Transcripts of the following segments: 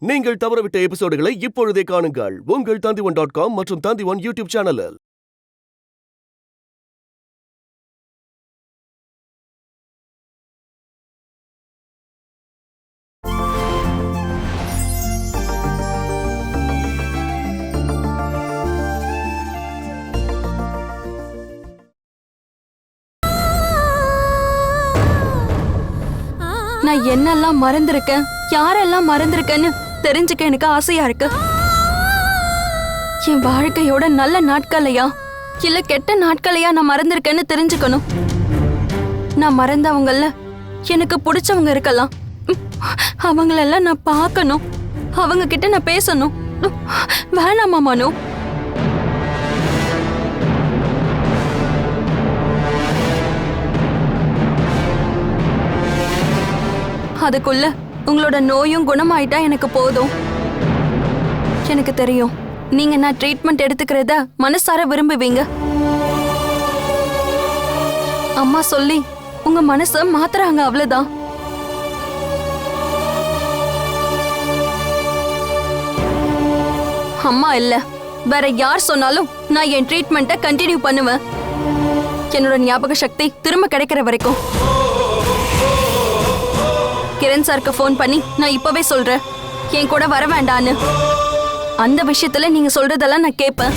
நீங்கள் தவறவிட்ட எபிசோடுகளை இப்பொழுதே காணுங்கள் உங்கள் Tandivan.com மற்றும் Tandivan யூடியூப் சேனலில். நான் என்னெல்லாம் மறந்திருக்கேன், யாரெல்லாம் மறந்திருக்கேன்னு தெரிஞ்சுக்க எனக்கு ஆசையா இருக்கு. என் வாழ்க்கையோட நல்ல நாட்களையா இல்ல கெட்ட நாட்களையா நான் மறந்திருக்கேன்னு தெரிஞ்சுக்கணும். நான் மறந்தவங்கள எனக்கு பிடிச்சவங்க இருக்கலாம், அவங்களெல்லாம் நான் பார்க்கணும், அவங்க கிட்ட நான் பேசணும். வேணாமா மனு? அதுக்குள்ள உங்களோட நோயும் குணமாயிட்டா எனக்கு போதும். எனக்கு தெரியும் நீங்க நான் ட்ரீட்மெண்ட் எடுத்துக்கிறத மனசார விரும்புவீங்க. அம்மா சொல்லி உங்க மனச மாத்துறாங்க, அவ்வளவுதான். அம்மா இல்ல, வேற யார் சொன்னாலும் நான் என் ட்ரீட்மெண்ட்டை கண்டினியூ பண்ணுவேன். என்னோட ஞாபக சக்தி திரும்ப கிடைக்கிற வரைக்கும். கிரண் சாருக்கு ஃபோன் பண்ணி நான் இப்பவே சொல்றேன், என் கூட வர வேண்டான்னு. அந்த விஷயத்துல நீங்க சொல்றதெல்லாம் நான் கேட்பேன்.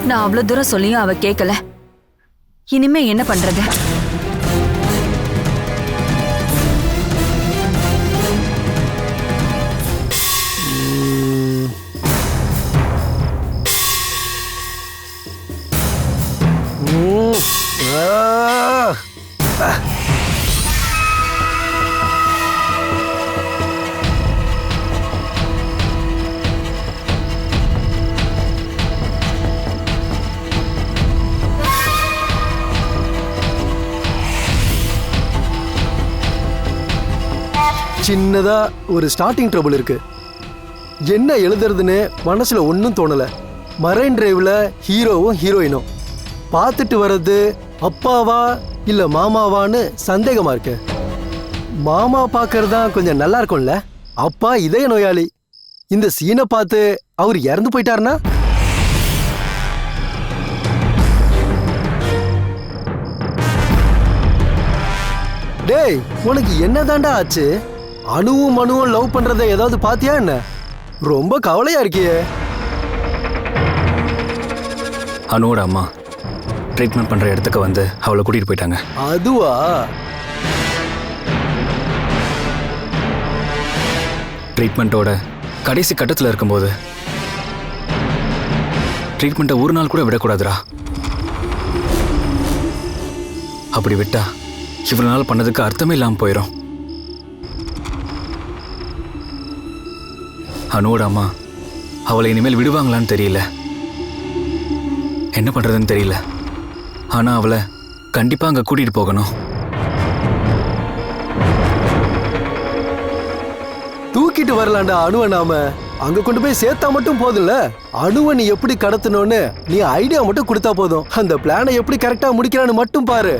நான் அவ்வளவு தூரம் சொல்லியும் அவ கேட்கல. இனிமே என்ன பண்றது? சின்னதா ஒரு ஸ்டார்டிங் ட்ரபிள் இருக்கு. என்ன எழுதுறதுன்னு மனசுல ஒன்றும் தோணல. மரைன் டிரைவ்ல ஹீரோவும் ஹீரோயினும் பார்த்துட்டு வர்றது அப்பாவா இல்ல மாமாவான்னு சந்தேகமா இருக்கு. மாமா பார்க்கறதா கொஞ்சம் நல்லா இருக்கும்ல. அப்பா இதய நோயாளி. இந்த சீனை பார்த்து அவர் இறந்து போயிட்டாருன்னா? டேய், உனக்கு என்னதாண்டா ஆச்சு? அணுவும் மனுவும் லவ் பண்றத ஏதாவது பாத்தியா என்ன? ரொம்ப கவலையா இருக்கியே. அனுவோட அம்மா ட்ரீட்மெண்ட் பண்ற இடத்துக்கு வந்து அவளை கூட்டிட்டு போயிட்டாங்க. அதுவா? ட்ரீட்மெண்ட்டோட கடைசி கட்டத்தில் இருக்கும்போது ட்ரீட்மெண்ட்டை ஒரு நாள் கூட விடக்கூடாதுரா. அப்படி விட்டா இவ்வளவு நாள் பண்ணதுக்கு அர்த்தமே இல்லாமல் போயிடும். அனுவோட அம்மா அவளை இனிமேல் விடுவாங்களான்னு தெரியல, என்ன பண்றதுன்னு தெரியல. ஆனா அவளை கண்டிப்பா அங்க கூட்டிட்டு போகணும். தூக்கிட்டு வரலாண்டா அணுவை. நாம அங்க கொண்டு போய் சேர்த்தா மட்டும் போதும்ல. அணுவை நீ எப்படி கடத்தணும்னு நீ ஐடியா மட்டும் கொடுத்தா போதும். அந்த பிளானை எப்படி கரெக்டா முடிக்கிறான்னு மட்டும் பாரு.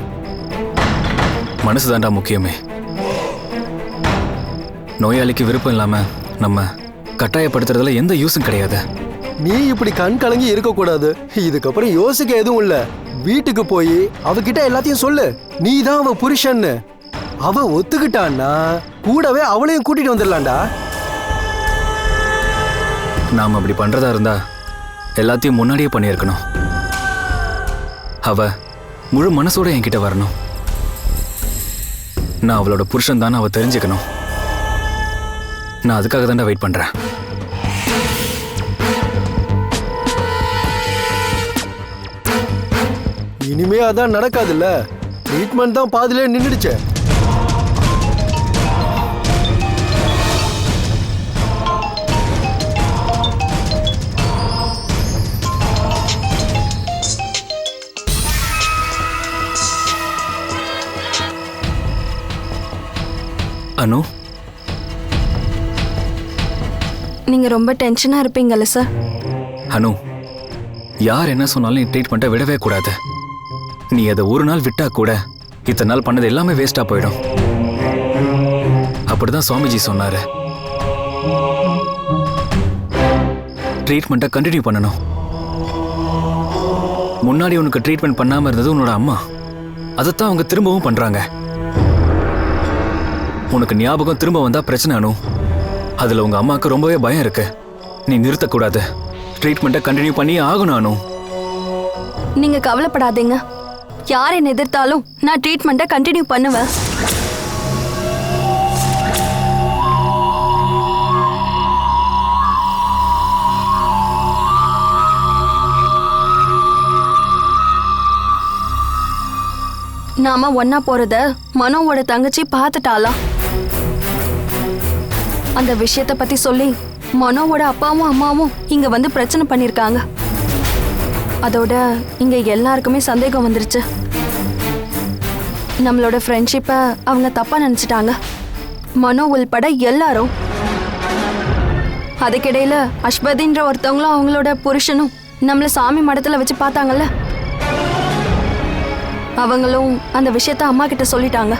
மனசு தாண்டா முக்கியமே. நோயாளிக்கு விருப்பம் இல்லாம நம்ம கட்டாயப்படுத்துறதுல எந்த யூஸும் கிடையாது. நீ இப்படி கண் கலங்கி இருக்க கூடாது. இதுக்கப்புறம் யோசிக்க எதுவும் இல்ல. வீட்டுக்கு போய் அவகிட்ட எல்லாத்தையும் சொல்லு, நீ தான் அவ புருஷன்னு. அவ ஒத்துக்கிட்டான்னா கூடவே அவளையும் கூட்டிட்டு வந்துடலாம்டா. நாம அப்படி பண்றதா இருந்தா எல்லாத்தையும் முன்னாடியே பண்ணியிருக்கணும். அவ முழு மனசோட என்கிட்ட வரணும். நான் அவளோட புருஷன் தானே அவ தெரிஞ்சுக்கணும். நான் அதுக்காக தாண்டா வெயிட் பண்றேன். இனிமே அதான் நடக்காதுல்ல. ட்ரீட்மெண்ட் தான் பாதியிலே நின்றுடுச்சே. அனு, நீங்க ரொம்ப டென்ஷனா இருப்பீங்கல்ல சார்? அனு, யார் என்ன சொன்னாலும் நீ ட்ரீட்மெண்ட்டை விடவே கூடாது. நீ அதை ஒரு நாள் விட்டா கூட இத்தனை நாள் பண்ணது எல்லாமே வேஸ்டா போயிடும். அப்படிதான் சுவாமிஜி சொன்னாரு. ட்ரீட்மெண்ட்டை கண்டினியூ பண்ணணும். முன்னாடி உனக்கு ட்ரீட்மெண்ட் பண்ணாம இருந்தது உன்னோட அம்மா. அதைத்தான் அவங்க திரும்பவும் பண்றாங்க. உனக்கு ஞாபகம் திரும்ப வந்தா பிரச்சனை அனு. அதுல உங்க அம்மாவுக்கு ரொம்பவே பயம் இருக்கு. நீ நிறுத்தக்கூடாது. ட்ரீட்மெண்ட்டை கண்டினியூ பண்ணி ஆகணும் அனு. நீங்க கவலைப்படாதீங்க. யார் என்ன எதிர்த்தாலும் நான் ட்ரீட்மெண்ட்டை கண்டினியூ பண்ணுவேன். நாம ஒன்னா போறத மனோவோட தங்கச்சி பார்த்துட்டாளா? அந்த விஷயத்த பத்தி சொல்லி மனோவோட அப்பாவும் அம்மாவும் இங்க வந்து பிரச்சனை பண்ணிருக்காங்க. அதோட இங்க எல்லாருக்குமே சந்தேகம் வந்துருச்சு. நம்மளோட ஃப்ரெண்ட்ஷிப்பை அவங்க தப்பா நினைச்சிட்டாங்க, மனோ உள்பட எல்லாரும். அதுக்கிடையில அஸ்வதின்ற ஒருத்தவங்களும் அவங்களோட புருஷனும் நம்மள சாமி மடத்துல வச்சு பார்த்தாங்கல்ல, அவங்களும் அந்த விஷயத்த அம்மா கிட்ட சொல்லிட்டாங்க.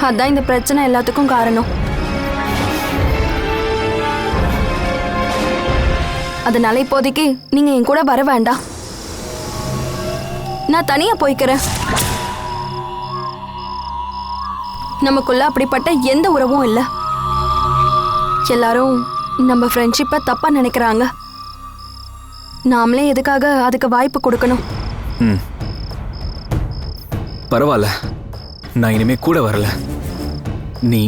அதான் இந்த பிரச்சனை எல்லாத்துக்கும் காரணம். அதனால இப்போதைக்கு நீங்க என் கூட வர வேண்டாம். நான் தனியா போய்க்கிறேன். நமக்குள்ள அப்படிப்பட்ட எந்த உறவும் இல்லை. எல்லாரும் நம்ம ஃப்ரெண்ட்ஷிப்பை தப்பா நினைக்கிறாங்க. நாமளே எதுக்காக அதுக்கு வாய்ப்பு கொடுக்கணும்? பரவாயில்ல, நான் இனிமே கூட வரல. நீ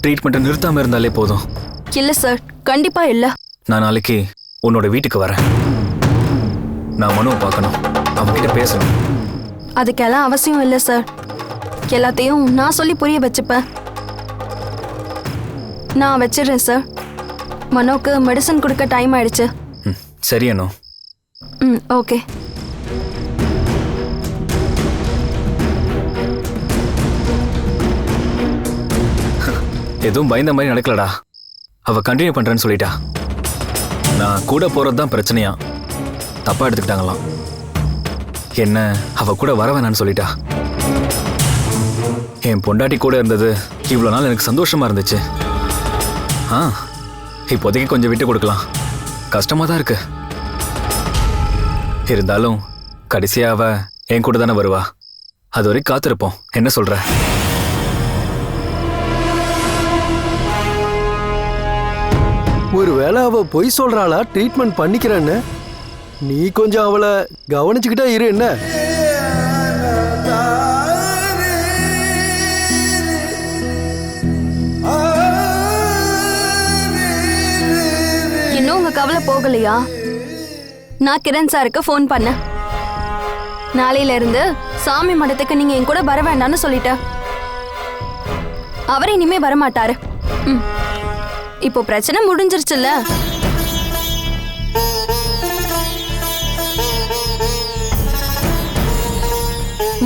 ட்ரீட்மெண்ட்டை நிறுத்தாம இருந்தாலே போதும். இல்ல சார், கண்டிப்பா இல்ல. நான் நாளைக்கு உன்னோட வீட்டுக்கு வரேன். நான் மனுவை பார்க்கணும், அவன்கிட்ட பேசணும். அதுக்கெல்லாம் அவசியம் இல்லை சார். எல்லாத்தையும் நான் சொல்லி புரிய வச்சுப்பேன். நான் வச்சிடுறேன் சார். மனோக்கு மெடிசன் கொடுக்க டைம் ஆயிடுச்சு. சரி அனு. ஓகே. எதுவும் பயந்த மாதிரி நடக்கலடா. அவ கண்டினியூ பண்றேன்னு சொல்லிட்டா. நான் கூட போறது தான் பிரச்சனையா. தப்பா எடுத்துக்கிட்டாங்களாம். என்ன அவ கூட வர வேணான்னு சொல்லிட்டா. என் பொண்டாட்டி கூட இருந்தது இவ்வளோ நாள் எனக்கு சந்தோஷமா இருந்துச்சு. இப்போதைக்கு கொஞ்சம் விட்டு கொடுக்கலாம். கஷ்டமா தான் இருக்கு. இருந்தாலும் கடைசியா அவ என் கூட தானே வருவா. அது வரைக்கும் காத்திருப்போம். என்ன சொல்ற? ஒருவேளை அவ பொய் சொல்றாளா ட்ரீட்மெண்ட் பண்ணிக்கிறேன்னு? நீ கொஞ்சம் அவளை கவனிச்சுக்கிட்டே இரு. என்ன இன்னும் உங்க கவலை போகலையா? நான் கிரண் சாருக்கு ஃபோன் பண்ணேன். நாளையில இருந்து சாமி மடத்துக்கு நீங்க என் கூட வர வேண்டாம்னு சொல்லிட்டேன். அவர் இனிமே வரமாட்டாரு. இப்போ பிரச்சனை முடிஞ்சிருச்சுல்ல.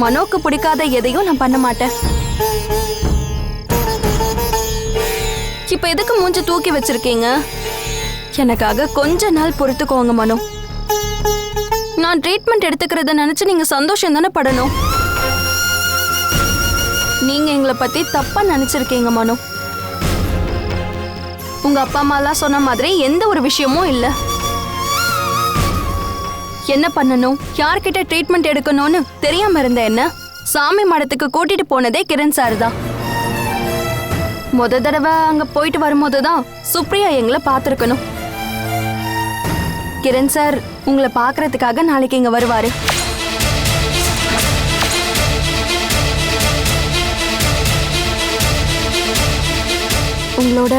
மனோக்கு பிடிக்காத எதையும் நான் பண்ண மாட்டேன். இப்ப எதுக்கு மூஞ்சி தூக்கி வச்சிருக்கீங்க? எனக்காக கொஞ்ச நாள் பொறுத்துக்கோங்க மனோ. நான் ட்ரீட்மெண்ட் எடுத்துக்கிறத நினைச்சு நீங்க சந்தோஷம் தானே படணும். நீங்க எங்களை பத்தி தப்பா நினைச்சிருக்கீங்க மனோ. உங்க அப்பா அம்மாலாம் சொன்ன மாதிரி எந்த ஒரு விஷயமும் இல்ல. என்ன பண்ணணும், யார்கிட்ட ட்ரீட்மெண்ட் எடுக்கணும்னு தெரியாம இருந்த என்ன சாமி மடத்துக்கு கூட்டிட்டு போனதே கிரண் சார் தான். முத தடவை அங்க போயிட்டு வரும்போதுதான் சுப்ரியா எங்களை பார்த்திருக்கணும். கிரண் சார் உங்களை பார்க்கறதுக்காக நாளைக்கு இங்க வருவாரு. உங்களோட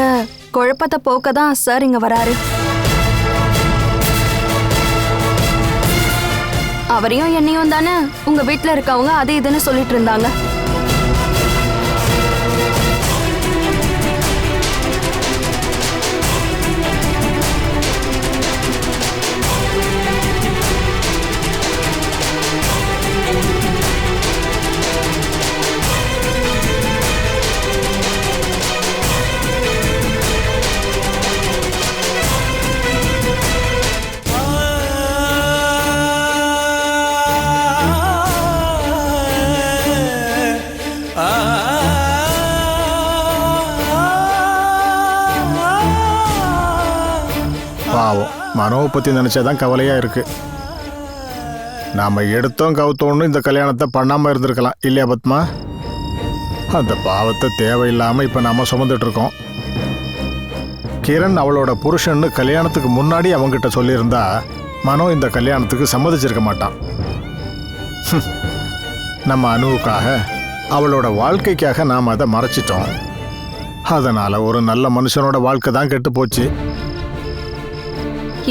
குழப்பத்தை போக்க தான் சார் இங்க வராரு. அவரையும் என்னையும் தானே உங்க வீட்டுல இருக்கவங்க அது இதுன்னு சொல்லிட்டு இருந்தாங்க. பாவம் மனோவை பற்றி நினச்சாதான் கவலையாக இருக்கு. நாம் எடுத்தோம் கவுத்தோன்னு இந்த கல்யாணத்தை பண்ணாமல் இருந்திருக்கலாம் இல்லையா பத்மா? அந்த பாவத்தை தேவையில்லாமல் இப்போ நாம் சுமந்துட்டு இருக்கோம். கிரண் அவளோட புருஷன்னு கல்யாணத்துக்கு முன்னாடி அவங்ககிட்ட சொல்லியிருந்தா மனோ இந்த கல்யாணத்துக்கு சம்மதிச்சிருக்க மாட்டான். நம்ம அனுவுக்காக அவளோட வாழ்க்கைக்காக நாம் அதை மறைச்சிட்டோம். அதனால ஒரு நல்ல மனுஷனோட வாழ்க்கை தான் கெட்டு போச்சு.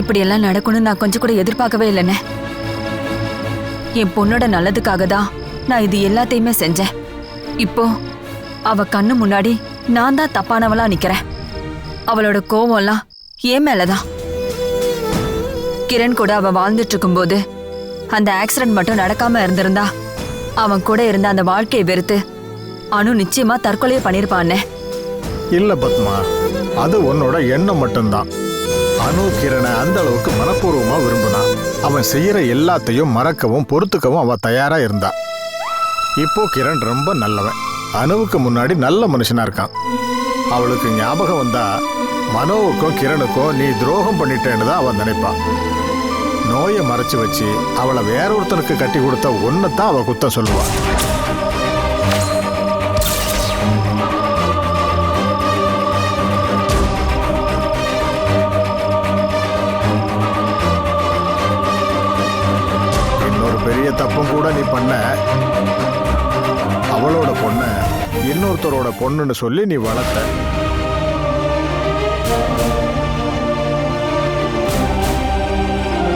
இப்படியெல்லாம் நடக்கணும்னு நான் கொஞ்சம் கூட எதிர்பார்க்கவே இல்லைண்ணே. என் பொண்ணோட நல்லதுக்காக தான் நான் இது எல்லாத்தையுமே செஞ்சேன். இப்போ அவ கண்ணு முன்னாடி நான் தான் தப்பானவளா நிக்கிறேன். அவளோட கோவம்லாம் ஏன் மேலதான். கிரண் கூட அவ வாழ்ந்துட்டு இருக்கும்போது அந்த ஆக்சிடென்ட் மட்டும் நடக்காம இருந்திருந்தா அவன் கூட இருந்த அந்த வாழ்க்கையை வெறுத்து அனு நிச்சயமா தற்கொலையை பண்ணிருப்பானே. இல்ல பத்மா, அது உன்னோட எண்ணம் மட்டும்தான். அனு கிரணை அந்த அளவுக்கு மனப்பூர்வமா விரும்பினா அவன் செய்யற எல்லாத்தையும் மறக்கவும் பொறுத்துக்கவும் அவ தயாரா இருந்தா. இப்போ கிரண் ரொம்ப நல்லவன், அனுவுக்கு முன்னாடி நல்ல மனுஷனா இருக்கான். அவளுக்கு ஞாபகம் வந்தா மனோவுக்கும் கிரணுக்கும் நீ துரோகம் பண்ணிட்டேன்னு தான் அவன் நினைப்பான். நோயை மறைச்சு வச்சு அவளை வேற ஒருத்தனுக்கு கட்டி கொடுத்த ஒன்னைத்தான் அவ குத்தம் சொல்லுவான். இன்னொரு பெரிய தப்பும் கூட நீ பண்ண. அவளோட பொண்ண இன்னொருத்தரோட பொண்ணுன்னு சொல்லி நீ வளர்த்த.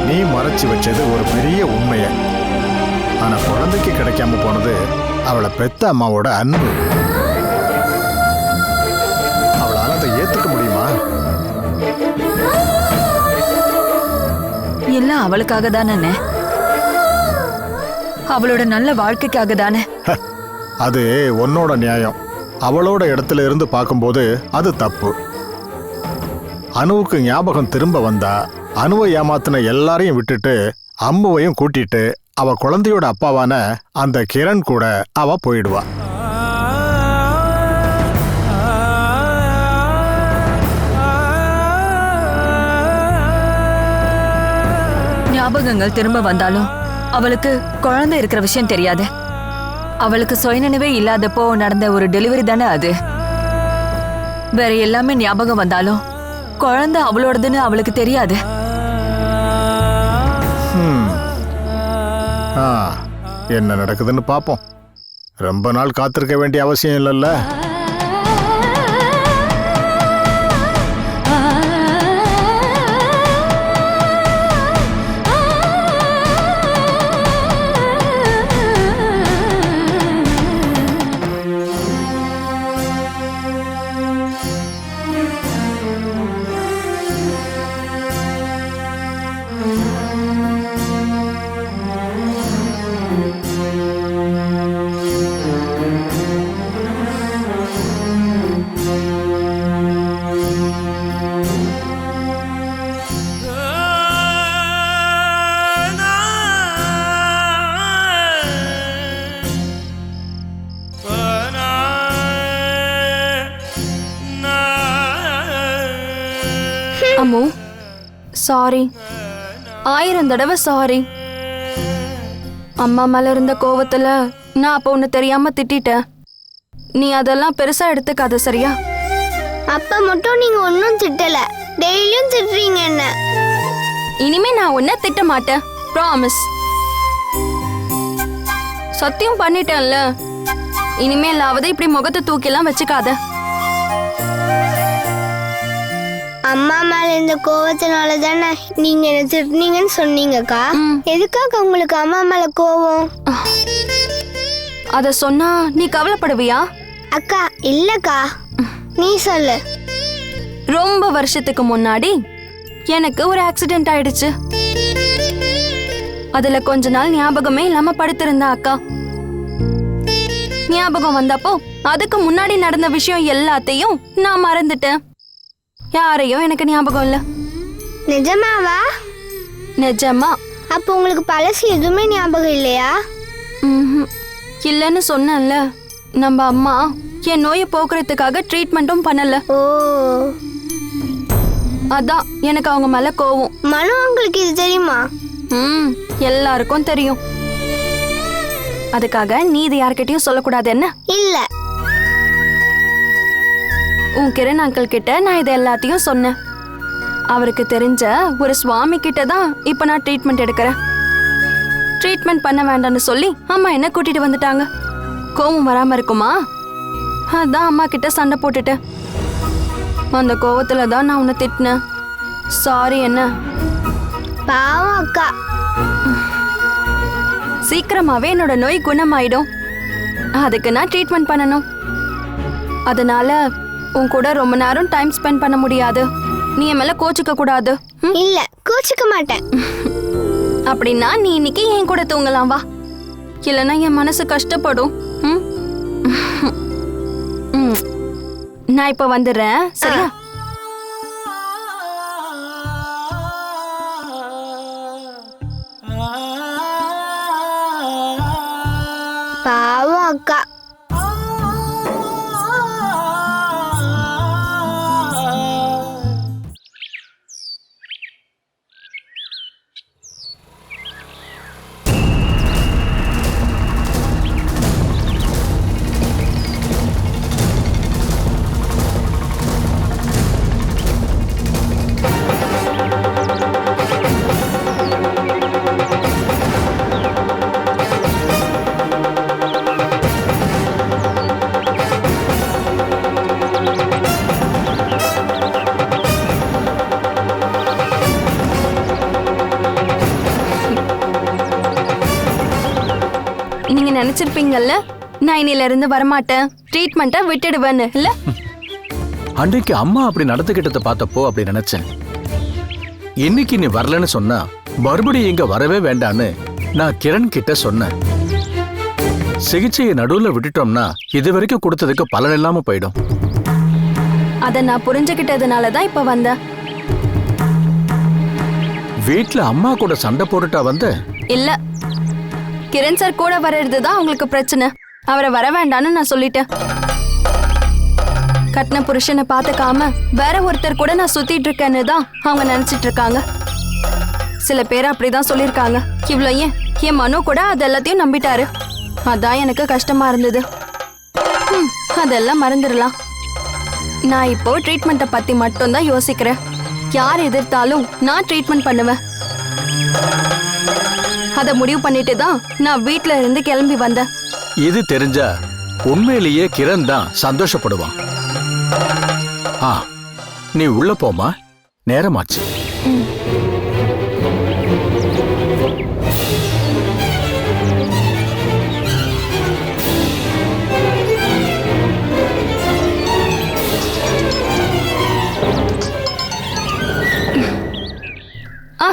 நீ மறைச்சு வச்சது ஒரு பெரிய உண்மைய. ஆனா குழந்தைக்கு கிடைக்காம போனது அவளை பெத்த அம்மாவோட அன்பு. அவளால அதை ஏத்துக்க முடியுமா? எல்லாம் அவளுக்காக தானே, அவளோட நல்ல வாழ்க்கைக்காக தானே. அது உன்னோட நியாயம். அவளோட இடத்துல இருந்து பார்க்கும்போது அது தப்பு. அனுவுக்கு ஞாபகம் திரும்ப வந்தா அனுவை ஏமாத்தின எல்லாரையும் விட்டுட்டு அம்முவையும் கூட்டிட்டு அவ குழந்தையோட அப்பாவான அந்த கிரண் கூட அவ போயிடுவா. ஞாபகங்கள் திரும்ப வந்தாலும் அவளுக்கு குழந்தை இருக்கிற விஷயம் தெரியாது. அவளுக்கு சுயநினைவே இல்லாதப்போ நடந்த ஒரு டெலிவரி தானே அது. வேற எல்லாமே ஞாபகம் வந்தாலும் குழந்தை அவளோடதுன்னு அவளுக்கு தெரியாது. என்ன நடக்குதுன்னு பாப்போம். ரொம்ப நாள் காத்திருக்க வேண்டிய அவசியம் இல்லைல்ல. அம்மு, சாரி, 1000 தடவை சாரி. அம்மா மேல இருந்த கோவத்துல நான் அப்ப உன்னை தெரியாம திட்டிட்டேன். நீ அதெல்லாம் பெருசா எடுத்துக்காத, சரியா? அப்ப மட்டும் நீங்க ஒன்னும் திட்டல, டெய்லியும் திட்டுறீங்க என்ன. இனிமே நான் உன்னை திட்ட மாட்டேன், ப்ராமிஸ். சத்தியம் பண்ணிட்டேன்ல. இனிமேலாவது இப்படி முகத்தை தூக்கிலாம் வச்சுக்காத. அம்மா மேல இந்த கோவத்தினால தானே நீங்க என்ன திட்டுனீங்கன்னு சொன்னீங்கக்கா. எதுக்காக உங்களுக்கு அம்மா மேல கோவம்? அத சொன்னா நீ கவலைப்படுவியா? அக்கா இல்லக்கா, நீ சொல்லு. ரொம்ப வருஷத்துக்கு முன்னாடி எனக்கு ஒரு ஆக்சிடென்ட் ஆயிடுச்சு. அதுல கொஞ்ச நாள் ஞாபகமே இல்லாம படுத்திருந்தா அக்கா. ஞாபகம் வந்தப்போ அதுக்கு முன்னாடி நடந்த விஷயம் எல்லாத்தையும் நான் மறந்துட்டேன். யாரையும் எனக்கு ஞாபகம் இல்ல. நிஜமாவா? நிஜமா. அப்போ உங்களுக்கு பழசு எதுவுமே ஞாபகம் இல்லையா? இல்லன்னு சொன்னேன்ல. நம்ம அம்மா என் நோயை போக்குறதுக்காக ட்ரீட்மெண்ட்டும் பண்ணல. ஓ, அதான் எனக்கு அவங்க மேல கோவம். மனு உங்களுக்கு இது தெரியுமா? எல்லாருக்கும் தெரியும். அதுக்காக நீ இது யார்கிட்டயும் சொல்லக்கூடாது என்ன? இல்ல. உன் கிரண் அங்கிள் கிட்ட நான் இது எல்லாத்தையும் சொன்னேன். அவருக்கு தெரிஞ்ச ஒரு சுவாமி கிட்ட தான் இப்ப நான் ட்ரீட்மெண்ட் எடுக்கிறேன். ட்ரீட்மெண்ட் பண்ண வேண்டாம்னு சொல்லி அம்மா என்ன கூட்டிட்டு வந்துட்டாங்க. கோவம் வராம இருக்குமா? அதான் அம்மா கிட்ட சண்டை போட்டுட்டேன். அந்த கோவத்துல தான் நான் உன்னை திட்டினேன். சாரி என்ன? பாவம் அக்கா. சீக்கிரமாவே என்னோட நோய் குணமாயிடும். அதுக்கு நான் ட்ரீட்மெண்ட் பண்ணணும். அதனால உன் கூட ரொம்ப நேரம் டைம் ஸ்பெண்ட் பண்ண முடியாது. நீ என் மேல கோச்சுக்க கூடாது. இல்ல, கோச்சுக்க மாட்டேன். அப்படின்னா நீ இன்னைக்கு என் கூட தூங்கலாம் வா. இல்லைன்னா என் மனசு கஷ்டப்படும். நான் இப்ப வந்துடுறேன், சரியா? பாவம் அக்கா. நீங்க நினைச்சிருப்பீங்கல்ல நான் இன்னில இருந்து வரமாட்டேன், ட்ரீட்மெண்ட்டை விட்டுடுவேன்னு இல்ல? அன்றைக்கு அம்மா அப்படி நடந்துகிட்டத பார்த்தப்போ அப்படி நினைச்சேன். இன்னைக்கு நீ வரலன்னு சொன்னா மறுபடியும் இங்க வரவே வேண்டான்னு நான் கிரண் கிட்ட சொன்னேன். சிகிச்சையை நடுவுல விட்டுட்டோம்னா இது வரைக்கும் கொடுத்ததுக்கு பலன் இல்லாம போயிடும். அத நான் புரிஞ்சுக்கிட்டதுனால தான் இப்ப வந்தேன். வீட்ல அம்மா கூட சண்டை போட்டுட்டா வந்த? இல்ல, கிரண் சார் கூட வர்றது தான் உங்களுக்கு பிரச்சனை. அவரை வர வேண்டான்னு நான் சொல்லிட்டேன். கட்டின புருஷனை பார்த்துக்காம வேற ஒருத்தர் கூட நான் சுத்திட்டு இருக்கேன்னு தான் அவங்க நினைச்சிட்டு இருக்காங்க. சில பேர் அப்படிதான் சொல்லியிருக்காங்க. இவ்ளோ ஏன் என் மனு கூட அது எல்லாத்தையும் நம்பிட்டாரு. அதான் எனக்கு கஷ்டமா இருந்தது. அதெல்லாம் மறந்துடலாம். நான் இப்போ ட்ரீட்மெண்ட்டை பத்தி மட்டும் தான் யோசிக்கிறேன். யார் எதிர்த்தாலும் நான் ட்ரீட்மெண்ட் பண்ணுவேன். அத முடிவு பண்ணிட்டு தான் நான் வீட்ல இருந்து கிளம்பி வந்தேன். இது தெரிஞ்சா உண்மையிலேயே கிரண் தான் சந்தோஷப்படுவான். நீ உள்ள போமா, நேரமாச்சு.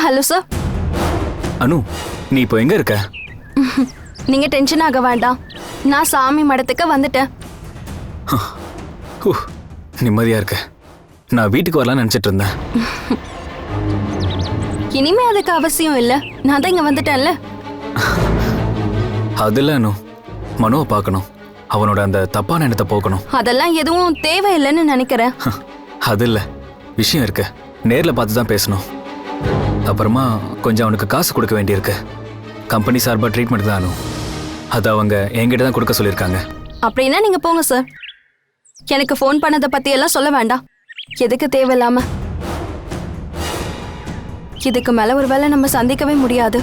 Hello sir. அனு, நீ இப்போ எங்க இருக்க? நீங்க டென்ஷன் ஆக வேண்டாம். நான் சாமி மடத்துக்கு வந்துட்டேன். நிம்மதியா இருக்க. நான் வீட்டுக்கு வரலாம்னு நினைச்சிட்டு இருந்தேன். இனிமே அதுக்கு அவசியம் இல்ல. நான் தான் இங்க வந்துட்டேன்ல. அதுல அனு, மனுவை பார்க்கணும். அவனோட அந்த தப்பான எண்ணத்தை போக்கணும். அதெல்லாம் எதுவும் தேவையில்லைன்னு நினைக்கிறேன். அது இல்ல, விஷயம் இருக்கு. நேர்ல பார்த்து தான் பேசணும். அப்புறமா கொஞ்சம் அவனுக்கு காசு கொடுக்க வேண்டியிருக்கு. கம்பெனி சார்பா ட்ரீட்மெண்ட் தான் அனு. அது அவங்க என்கிட்ட தான் கொடுக்க சொல்லியிருக்காங்க. அப்படின்னா நீங்க போங்க சார். எனக்கு ஃபோன் பண்ணதை பத்தி எல்லாம் சொல்ல வேண்டாம். எதுக்கு தேவையில்லாம? இதுக்கு மேல ஒரு வேளை நம்ம சந்திக்கவே முடியாது.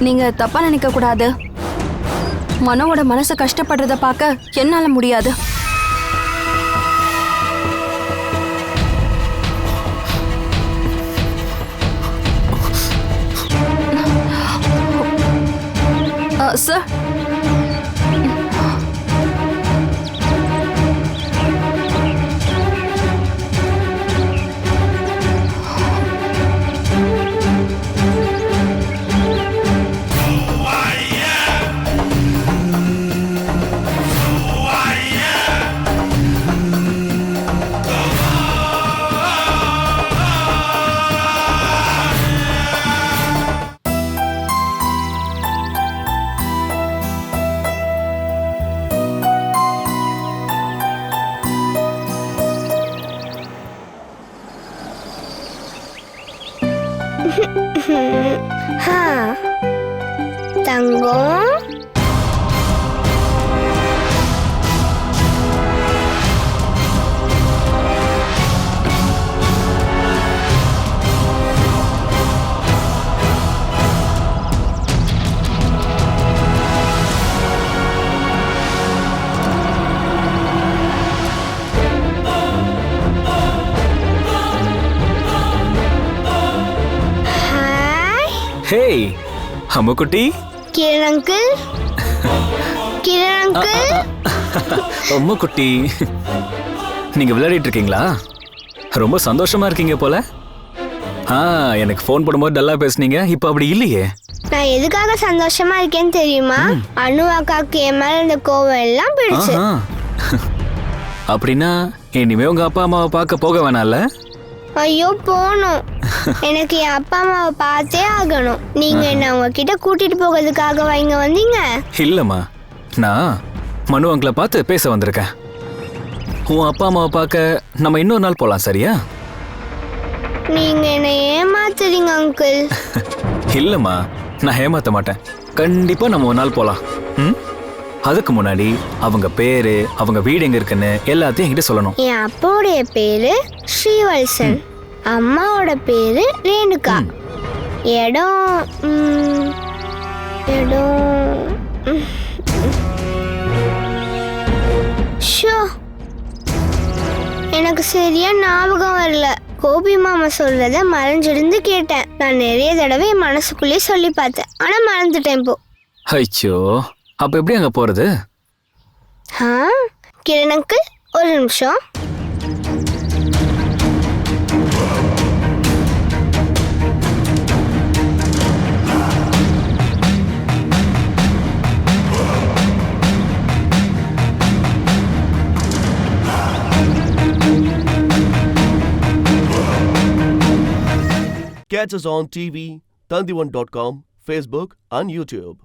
நீங்க தப்பா நினைக்க கூடாது. மனோவோட மனசை கஷ்டப்படுறத பார்க்க என்னால முடியாது. சார், ஹா. தங்கம் hey Ammukutty. Kiran uncle Kiran uncle Ammukutty, நீங்க விளையாடிட்டு இருக்கீங்களா? ரொம்ப சந்தோஷமா இருக்கீங்க போல. எனக்கு ஃபோன் பண்ணும்போது டல்லா பேசுனீங்க, இப்போ அப்படி இல்லையே. நான் எதுக்காக சந்தோஷமா இருக்கேன்னு தெரியுமா? அனு அக்காக்கு என் மேல இந்த கோவம் எல்லாம் போயிடுச்சு. அப்படின்னா இனிமே உங்க அப்பா அம்மாவை பார்க்க போக வேணாம்ல? ஐயோ போகணும். எனக்கு என் அப்பா அம்மாவை பார்த்தே ஆகணும். நீங்க என்ன உங்ககிட்ட கூட்டிட்டு போகிறதுக்காக இங்க வந்தீங்க? இல்லம்மா, நான் மனு அங்கிளை பார்த்து பேச வந்திருக்கேன். உன் அப்பா அம்மாவை பார்க்க நம்ம இன்னொரு நாள் போலாம், சரியா? நீங்க என்ன ஏமாத்துறீங்க அங்கிள். இல்லம்மா, நான் ஏமாத்த மாட்டேன். கண்டிப்பா நம்ம ஒரு நாள் போலாம். அதுக்கு முன்னாடி அவங்க பேரு, அவங்க வீடு எங்க இருக்குன்னு எல்லாத்தையும் என்கிட்ட சொல்லணும். என் அப்பாவுடைய பேரு ஸ்ரீவல்சன், அம்மாவோட பேரு ரேணுகா. இடம் ஷோ, எனக்கு சரியா ஞாபகம் வரல. கோபி மாமா சொல்றத மறைஞ்சிருந்து கேட்டேன். நான் நிறைய தடவை என் மனசுக்குள்ளே சொல்லி பார்த்தேன், ஆனா மறந்துட்டேன் இப்போ. ஐயோ, அப்ப எப்படி அங்க போறது? கிரண் அங்கிள், ஒரு நிமிஷம். Catch us on TV, Tandivan.com, Facebook and YouTube.